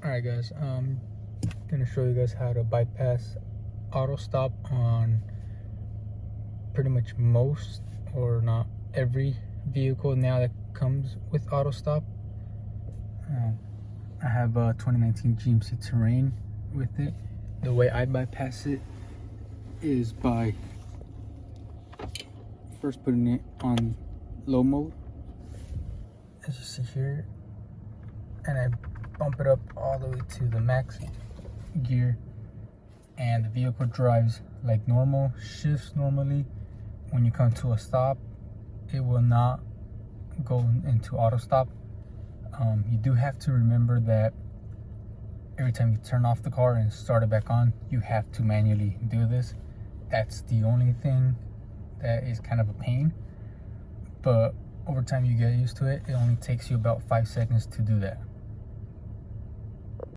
Alright guys, gonna show you guys how to bypass auto stop on pretty much most, or not every, vehicle now that comes with auto stop. I have a 2019 GMC Terrain with it. The way I bypass it is by first putting it on low mode, as you see here, and I bump it up all the way to the max gear, and the vehicle drives like normal, shifts normally. When you come to a stop, it will not go into auto stop. You do have to remember that every time you turn off the car and start it back on, you have to manually do this. That's the only thing that is kind of a pain, but over time you get used to it. It only takes you about 5 seconds to do that.